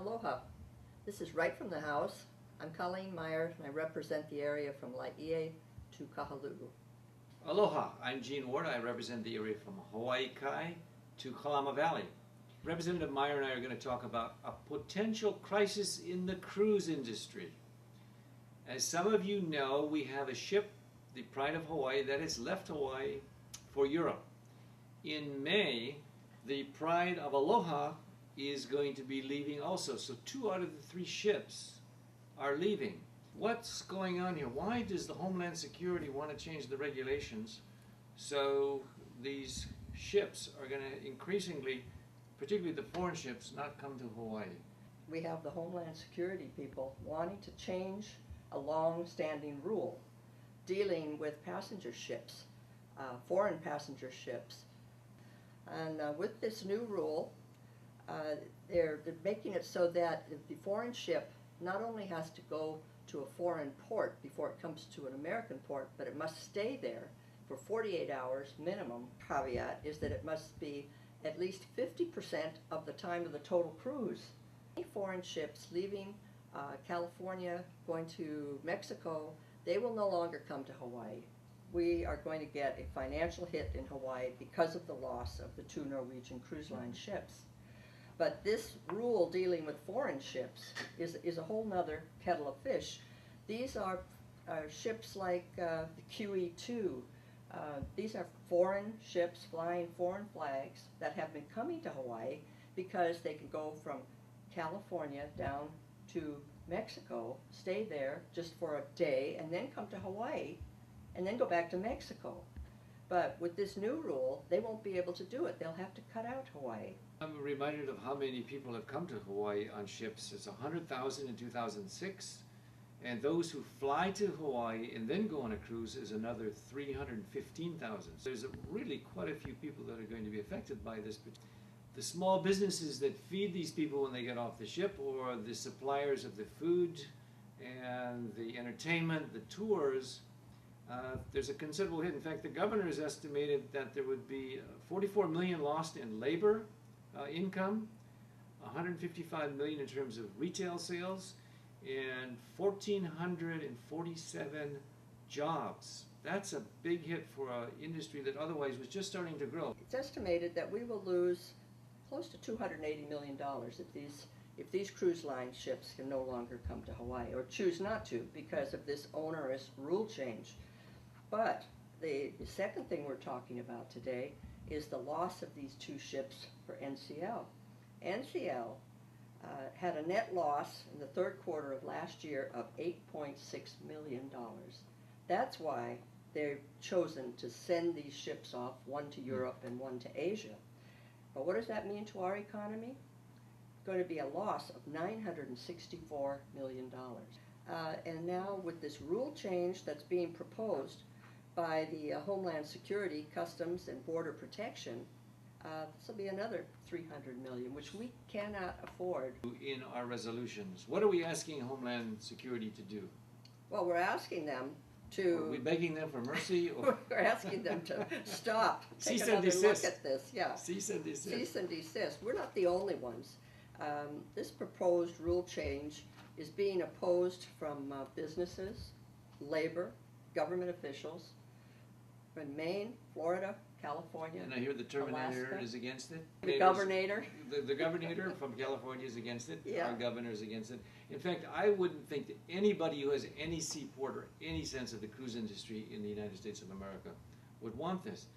Aloha. This is Right from the House. I'm Colleen Meyer, and I represent the area from Laie to Kahului. Aloha, I'm Gene Ward. I represent the area from Hawaii Kai to Kalama Valley. Representative Meyer and I are going to talk about a potential crisis in the cruise industry. As some of you know, we have a ship, the Pride of Hawaii, that has left Hawaii for Europe. In May, the Pride of Aloha is going to be leaving also. So 2 out of the 3 ships are leaving. What's going on here? Why does the Homeland Security want to change the regulations so these ships are going to increasingly, particularly the foreign ships, not come to Hawaii? We have the Homeland Security people wanting to change a long-standing rule dealing with passenger ships, foreign passenger ships. And with this new rule, they're making it so that the foreign ship not only has to go to a foreign port before it comes to an American port, but it must stay there for 48 hours minimum. Caveat is that it must be at least 50% of the time of the total cruise. Any foreign ships leaving California, going to Mexico, they will no longer come to Hawaii. We are going to get a financial hit in Hawaii because of the loss of the 2 Norwegian cruise line ships. But this rule dealing with foreign ships is a whole nother kettle of fish. These are ships like the QE2. These are foreign ships flying foreign flags that have been coming to Hawaii because they can go from California down to Mexico, stay there just for a day, and then come to Hawaii, and then go back to Mexico. But with this new rule, they won't be able to do it. They'll have to cut out Hawaii. I'm reminded of how many people have come to Hawaii on ships. It's 100,000 in 2006, and those who fly to Hawaii and then go on a cruise is another 315,000. There's really quite a few people that are going to be affected by this. But the small businesses that feed these people when they get off the ship, or the suppliers of the food and the entertainment, the tours, there's a considerable hit. In fact, the governor has estimated that there would be 44 million lost in labor income, 155 million in terms of retail sales, and 1,447 jobs. That's a big hit for an industry that otherwise was just starting to grow. It's estimated that we will lose close to $280 million if these cruise line ships can no longer come to Hawaii, or choose not to because of this onerous rule change. But the second thing we're talking about today is the loss of these 2 ships for NCL. NCL had a net loss in the 3rd quarter of last year of $8.6 million. That's why they've chosen to send these ships off, one to Europe and one to Asia. But what does that mean to our economy? It's going to be a loss of $964 million. And now with this rule change that's being proposed by the Homeland Security, Customs, and Border Protection, this will be another $300 million, which we cannot afford. In our resolutions, what are we asking Homeland Security to do? Well, we're asking them to... Are we begging them for mercy? Or? We're asking them to stop, take Cease and another desist. look at this. Yeah. Cease and desist. Cease and desist. We're not the only ones. This proposed rule change is being opposed from businesses, labor, government officials, in Maine, Florida, California, And I hear the Terminator Alaska. is against it. The governor. The governor from California is against it. Yeah. Our governor is against it. In fact, I wouldn't think that anybody who has any seaport or any sense of the cruise industry in the United States of America would want this.